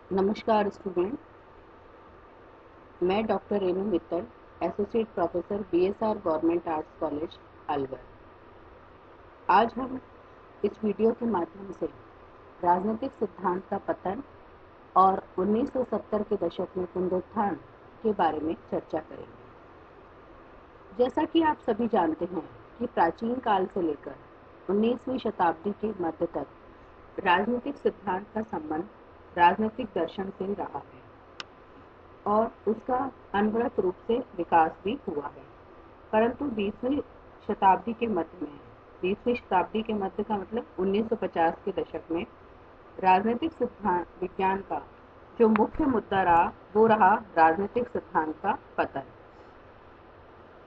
नमस्कार स्टूडेंट। मैं doctor Renu Mittal, associate professor BSR government arts college Alwar. आज हम इस वीडियो के माध्यम से राजनीतिक सिद्धांत का पतन और 1970 के दशक में पुनरुत्थान के बारे में चर्चा करेंगे। जैसा कि आप सभी जानते हैं कि प्राचीन काल से लेकर 19वीं शताब्दी के मध्य तक राजनीतिक सिद्धांत का संबंध राजनीतिक दर्शन से रहा है और उसका अनवरत रूप से विकास भी हुआ है। परंतु 20वीं शताब्दी के मध्य में 20वीं शताब्दी के मध्य का मतलब 1950 के दशक में राजनीतिक सिद्धांत विज्ञान का जो मुख्य मुद्दा रहा वो रहा राजनीतिक सिद्धांत का पतन।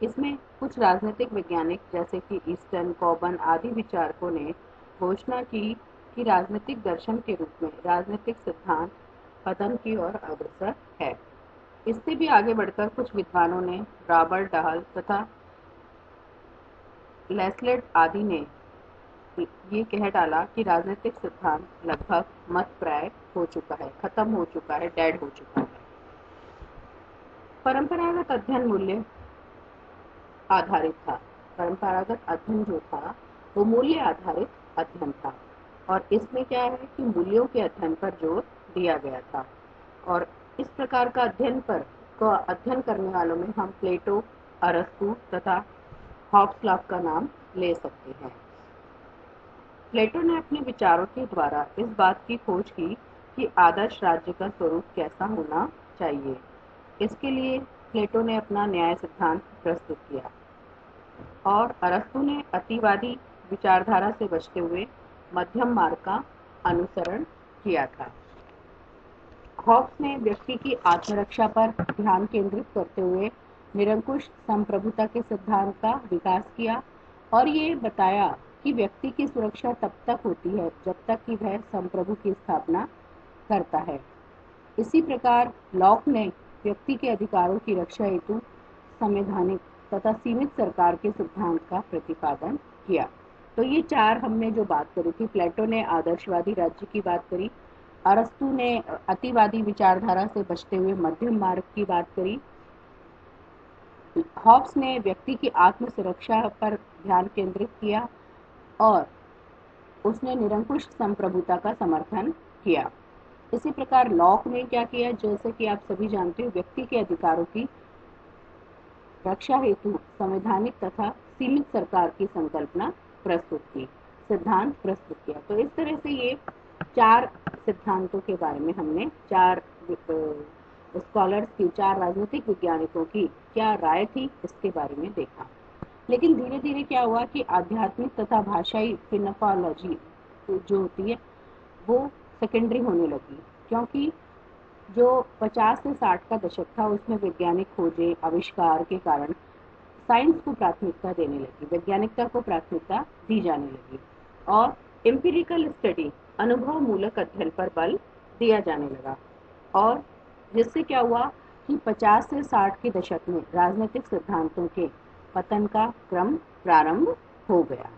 इसमें कुछ राजनीतिक वैज्ञानिक जैसे कि ईस्टर्न, कॉबन आदि विचारकों ने घोषणा की कि राजनीतिक दर्शन के रूप में राजनीतिक सिद्धांत पतन की ओर अग्रसर है। इससे भी आगे बढ़कर कुछ विद्वानों ने रॉबर्ट डहल तथा लेस्लेट आदि ने ये कह डाला कि राजनीतिक सिद्धांत लगभग मतप्राय हो चुका है, खत्म हो चुका है, डेड हो चुका है। परंपरागत अध्ययन मूल्य आधारित था। परंपरागत अध्ययन जो था वो मूल्य आधारित अध्ययन था और इसमें क्या है कि मूल्यों के अध्ययन पर जोर दिया गया था। और इस प्रकार का अध्ययन करने वालों में हम प्लेटो, अरस्तु तथा हॉब्स का नाम ले सकते हैं। प्लेटो ने अपने विचारों के द्वारा इस बात की खोज की कि आदर्श राज्य का स्वरूप कैसा होना चाहिए। इसके लिए प्लेटो ने अपना न्याय सिद्धांत प्रस्तुत किया और अरस्तु ने अतिवादी विचारधारा से बचते हुए मध्यम मार्ग का अनुसरण किया था। हॉब्स ने व्यक्ति की आत्मरक्षा पर ध्यान केंद्रित करते हुए निरंकुश संप्रभुता के सिद्धांत का विकास किया और ये बताया कि व्यक्ति की सुरक्षा तब तक होती है जब तक कि वह संप्रभु की स्थापना करता है। इसी प्रकार लॉक ने व्यक्ति के अधिकारों की रक्षा हेतु संवैधानिक तथा सीमित सरकार के सिद्धांत का प्रतिपादन किया। तो ये चार हमने जो बात करी थी, प्लेटो ने आदर्शवादी राज्य की बात करी, अरस्तु ने अतिवादी विचारधारा से बचते हुए मध्यम मार्ग की बात करी, हॉब्स ने व्यक्ति की आत्म सुरक्षा पर ध्यान केंद्रित किया और उसने निरंकुश संप्रभुता का समर्थन किया। इसी प्रकार लॉक ने क्या किया, जैसे कि आप सभी जानते हो, व्यक्ति के अधिकारों की रक्षा हेतु संवैधानिक तथा सीमित सरकार की संकल्पना प्रस्तुत की, सिद्धांत प्रस्तुत किया। तो इस तरह से ये चार सिद्धांतों के बारे में हमने चार स्कॉलर्स की, चार राजनीतिक वैज्ञानिकों की क्या राय थी इसके बारे में देखा। लेकिन धीरे धीरे क्या हुआ कि आध्यात्मिक तथा भाषाई फिनोलॉजी जो होती है वो सेकेंडरी होने लगी, क्योंकि जो 50 से 60 का दशक था उसमें वैज्ञानिक खोजें, आविष्कार के कारण साइंस को प्राथमिकता देने लगी, वैज्ञानिकता को प्राथमिकता दी जाने लगी और एम्पिरिकल स्टडी, अनुभव मूलक अध्ययन पर बल दिया जाने लगा। और जिससे क्या हुआ कि 50 से 60 के दशक में राजनीतिक सिद्धांतों के पतन का क्रम प्रारंभ हो गया।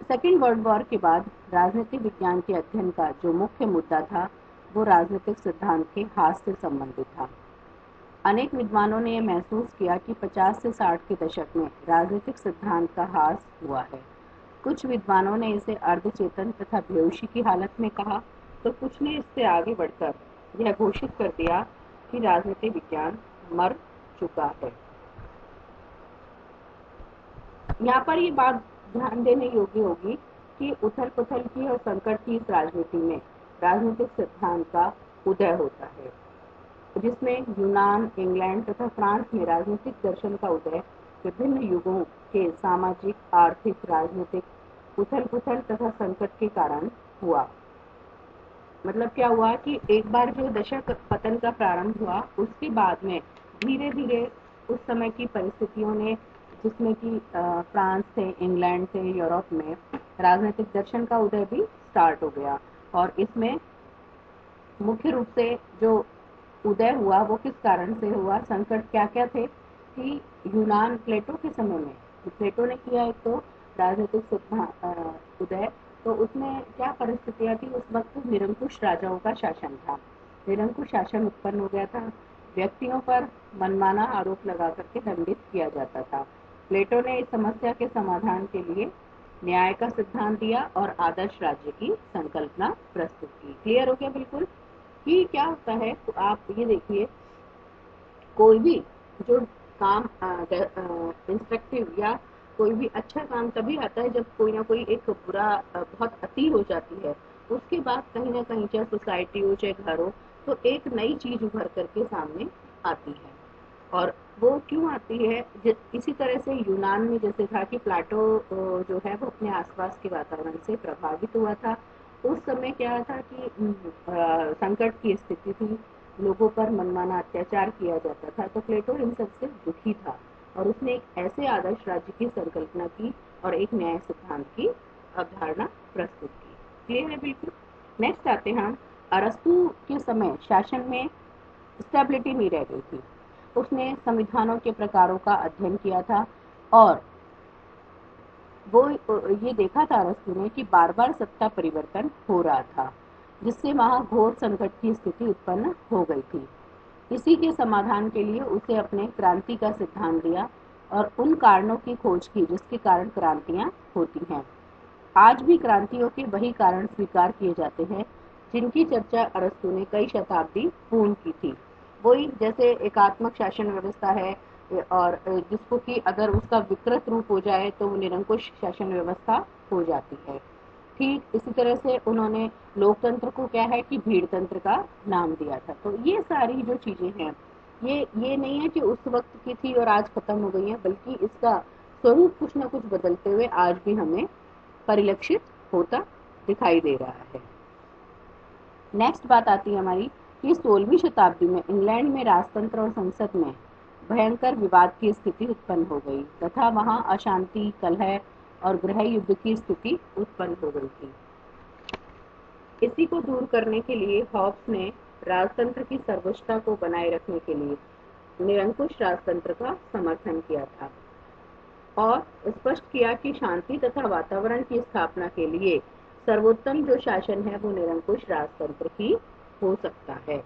सेकेंड वर्ल्ड वॉर के बाद राजनीतिक विज्ञान के अध्ययन का जो मुख्य मुद्दा था वो राजनीतिक सिद्धांत के हास से संबंधित था। अनेक विद्वानों ने यह महसूस किया कि 50 से 60 के दशक में राजनीतिक सिद्धांत का हास हुआ है। कुछ विद्वानों ने इसे अर्धचेतन तथा बेहोशी की हालत में कहा, तो कुछ ने इससे आगे बढ़कर यह घोषित कर दिया कि राजनीतिक विज्ञान मर चुका है। यहाँ पर ये बात ध्यान देने योग्य होगी कि उथल पुथल की और संकट की इस राजनीति में राजनीतिक सिद्धांत का उदय होता है, जिसमें यूनान, इंग्लैंड तथा फ्रांस में राजनीतिक दर्शन का उदय विभिन्न युगों के सामाजिक, आर्थिक, राजनीतिक उथल पुथल तथा संकट के कारण हुआ। मतलब क्या हुआ कि एक बार जो दशक पतन का प्रारंभ हुआ उसके बाद में धीरे धीरे उस समय की परिस्थितियों ने, जिसमें कि फ्रांस थे, इंग्लैंड थे, यूरोप में राजनीतिक दर्शन का उदय भी स्टार्ट हो गया। और इसमें मुख्य रूप से जो उदय हुआ वो किस कारण से हुआ, संकट क्या क्या थे कि यूनान, प्लेटो के समय में प्लेटो ने किया एक तो राजनीतिक उदय तो उसमें क्या परिस्थितियाँ थी, उस वक्त निरंकुश राजाओं का शासन था। निरंकुश शासन उत्पन्न हो गया था। व्यक्तियों पर मनमाना आरोप लगा करके दंडित किया जाता था। प्लेटो ने इस समस्या के समाधान के लिए न्याय का सिद्धांत दिया और आदर्श राज्य की संकल्पना प्रस्तुत की। क्लियर हो गया बिल्कुल कि क्या होता है? तो आप ये देखिए, कोई भी जो काम इंस्ट्रक्टिव या कोई भी अच्छा काम तभी आता है जब कोई ना कोई एक बुरा बहुत अति हो जाती है। उसके बाद कहीं ना कहीं, चाहे सोसाइटी हो चाहे घर हो, तो एक नई चीज उभर करके सामने आती है। और वो क्यों आती है? इसी तरह से यूनान में जैसे था कि प्लाटो जो है वो अपने आसपास के वातावरण से प्रभावित हुआ था। उस समय क्या था कि संकट की स्थिति थी, लोगों पर मनमाना अत्याचार किया जाता था, तो प्लेटो इन सबसे दुखी था और उसने एक ऐसे आदर्श राज्य की संकल्पना की और एक न्याय सिद्धांत की अवधारणा प्रस्तुत की। क्लियर है बिल्कुल? नेक्स्ट आते हैं हम, अरस्तु के समय शासन में स्टेबिलिटी नहीं रह गई थी। उसने संविधानों के प्रकारों का अध्ययन किया था और वो ये देखा था अरस्तु ने कि बार बार सत्ता परिवर्तन हो रहा था, जिससे वहां घोर संकट की स्थिति उत्पन्न हो गई थी। इसी के समाधान के लिए उसे अपने क्रांति का सिद्धांत दिया और उन कारणों की खोज की जिसके कारण क्रांतियां होती हैं। आज भी क्रांतियों के वही कारण स्वीकार किए जाते हैं जिनकी चर्चा अरस्तु ने कई शताब्दी पूर्ण की थी। वही जैसे एकात्मक शासन व्यवस्था है, और जिसको कि अगर उसका विकृत रूप हो जाए तो वो निरंकुश शासन व्यवस्था हो जाती है। ठीक इसी तरह से उन्होंने लोकतंत्र को क्या है कि भीड़ तंत्र का नाम दिया था। तो ये सारी जो चीजें हैं, ये नहीं है कि उस वक्त की थी और आज खत्म हो गई है, बल्कि इसका स्वरूप कुछ ना कुछ बदलते हुए आज भी हमें परिलक्षित होता दिखाई दे रहा है। नेक्स्ट बात आती है हमारी कि 16वीं शताब्दी में इंग्लैंड में राजतंत्र और संसद में भयंकर विवाद की स्थिति उत्पन्न हो गई तथा वहां अशांति, कलह और गृह युद्ध की स्थिति उत्पन्न हो गई थी। इसी को दूर करने के लिए हॉब्स ने राजतंत्र की सर्वोच्चता को बनाए रखने के लिए निरंकुश राजतंत्र का समर्थन किया था और स्पष्ट किया कि शांति तथा वातावरण की स्थापना के लिए सर्वोत्तम जो शासन है वो निरंकुश राजतंत्र ही हो सकता है।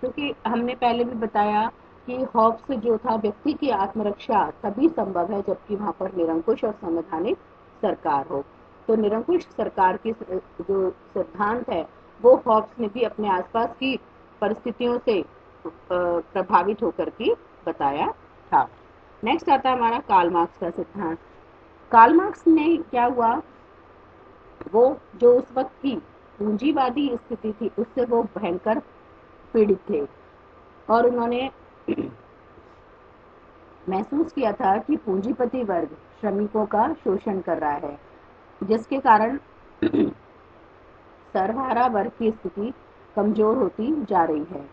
क्योंकि हमने पहले भी बताया कि हॉब्स जो था, व्यक्ति की आत्मरक्षा तभी संभव है जबकि वहां पर निरंकुश और संवैधानिक सरकार हो। तो निरंकुश सरकार की जो सिद्धांत है वो हॉब्स ने भी अपने आसपास की परिस्थितियों से प्रभावित होकर के बताया था। नेक्स्ट आता है हमारा कार्ल मार्क्स का सिद्धांत। कार्ल मार्क्स ने क्या हुआ, वो जो उस वक्त की पूंजीवादी स्थिति थी उससे वो भयंकर पीड़ित थे और उन्होंने महसूस किया था कि पूंजीपति वर्ग श्रमिकों का शोषण कर रहा है, जिसके कारण सर्वहारा वर्ग की स्थिति कमजोर होती जा रही है।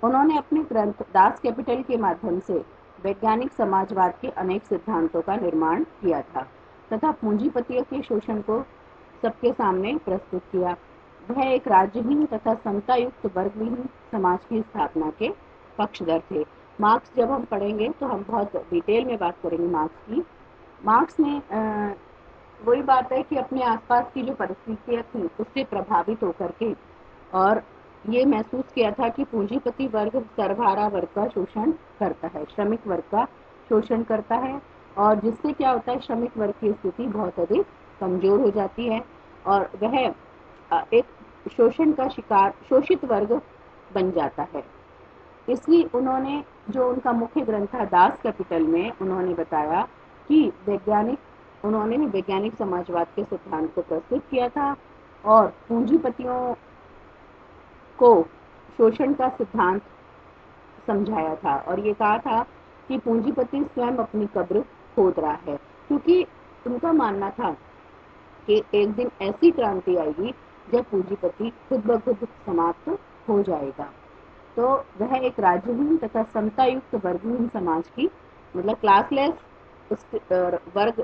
उन्होंने अपने ग्रंथ दास कैपिटल के माध्यम से वैज्ञानिक समाजवाद के अनेक सिद्धांतों का निर्माण किया था तथा पूंजीपतियों के शोषण को सबके सामने प्रस्तुत किया। वह एक राज्यहीन तथा समतायुक्त वर्गविहीन समाज की स्थापना के पक्षधर थे। मार्क्स जब हम पढ़ेंगे तो हम बहुत डिटेल में बात करेंगे मार्क्स की। मार्क्स ने वही बात है कि अपने आसपास की जो परिस्थितियां थी उससे प्रभावित होकर के और ये महसूस किया था कि पूंजीपति वर्ग सर्वहारा वर्ग का शोषण करता है, श्रमिक वर्ग का शोषण करता है और जिससे क्या होता है, श्रमिक वर्ग की स्थिति बहुत अधिक कमजोर हो जाती है और वह एक शोषण का शिकार, शोषित वर्ग बन जाता है। इसलिए उन्होंने जो उनका मुख्य ग्रंथ था दास कैपिटल में उन्होंने बताया कि उन्होंने वैज्ञानिक समाजवाद के सिद्धांत को प्रस्तुत किया था और पूंजीपतियों को शोषण का सिद्धांत समझाया था और ये कहा था कि पूंजीपति स्वयं अपनी कब्र खोद रहा है, क्योंकि उनका मानना था कि एक दिन ऐसी क्रांति आएगी जब पूंजीपति खुद ब खुद समाप्त हो जाएगा। तो वह एक राज्यहीन तथा समतायुक्त वर्गहीन समाज की, मतलब क्लासलेस वर्ग,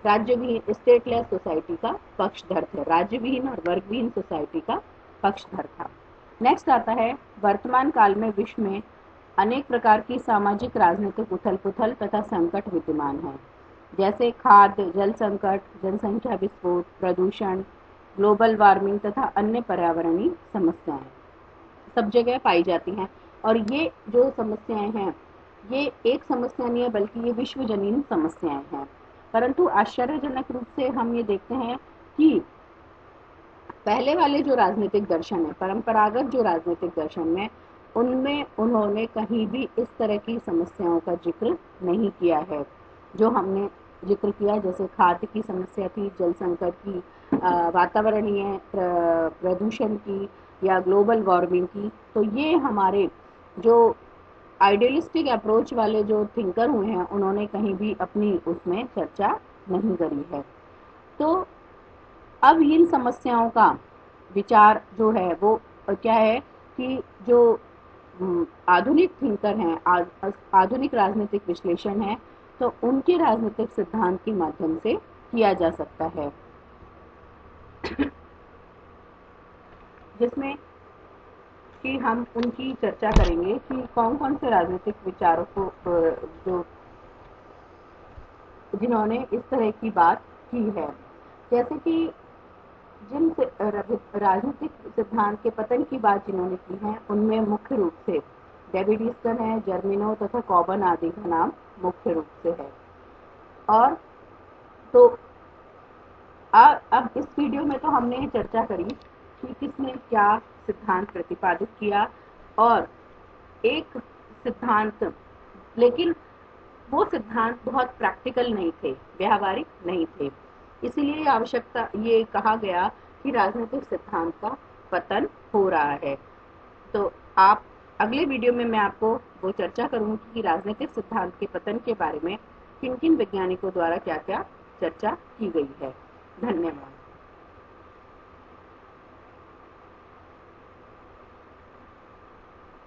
राज्यविहीन स्टेटलेस सोसाइटी का पक्षधर थे। राज्यविहीन और वर्गविहीन सोसाइटी का पक्षधर था। नेक्स्ट आता है, वर्तमान काल में विश्व में अनेक प्रकार की सामाजिक राजनीतिक उथल पुथल तथा संकट विद्यमान है। जैसे खाद्य, जल संकट, जनसंख्या विस्फोट, प्रदूषण, ग्लोबल वार्मिंग तथा अन्य पर्यावरणीय समस्याएं सब जगह पाई जाती हैं। और ये जो समस्याएं हैं, ये एक समस्या नहीं है बल्कि ये विश्वजनीन समस्याएं हैं। परंतु आश्चर्यजनक रूप से हम ये देखते हैं कि पहले वाले जो राजनीतिक दर्शन है, परंपरागत जो राजनीतिक दर्शन में, उनमें उन्होंने कहीं भी इस तरह की समस्याओं का जिक्र नहीं किया है जो हमने जिक्र किया। जैसे खाद्य की समस्या थी, जल संकट की, वातावरणीय प्रदूषण की या ग्लोबल वार्मिंग की। तो ये हमारे जो आइडियलिस्टिक अप्रोच वाले जो थिंकर हुए हैं, उन्होंने कहीं भी अपनी उसमें चर्चा नहीं करी है। तो अब इन समस्याओं का विचार जो है वो क्या है कि जो आधुनिक थिंकर हैं, आधुनिक राजनीतिक विश्लेषण है, तो उनके राजनीतिक सिद्धांत के माध्यम से किया जा सकता है, जिसमें कि हम उनकी चर्चा करेंगे कि कौन कौन से राजनीतिक विचारों को जो जिन्होंने इस तरह की बात की है। जैसे कि जिन राजनीतिक सिद्धांत के पतन की बात जिन्होंने की है, उनमें मुख्य रूप से डेविड ईस्टन है, जर्मिनो तथा कॉबन आदि का नाम मुख्य रूप से है। और तो अब इस वीडियो में तो हमने ये चर्चा करी कि किसने क्या सिद्धांत प्रतिपादित किया, और एक सिद्धांत, लेकिन वो सिद्धांत बहुत प्रैक्टिकल नहीं थे, व्यावहारिक नहीं थे। इसीलिए आवश्यकता ये कहा गया कि राजनीतिक सिद्धांत का पतन हो रहा है। तो आप अगले वीडियो में मैं आपको वो चर्चा करूंगी कि राजनीतिक सिद्धांत के पतन के बारे में किन किन वैज्ञानिकों द्वारा क्या क्या चर्चा की गई है। धन्यवाद।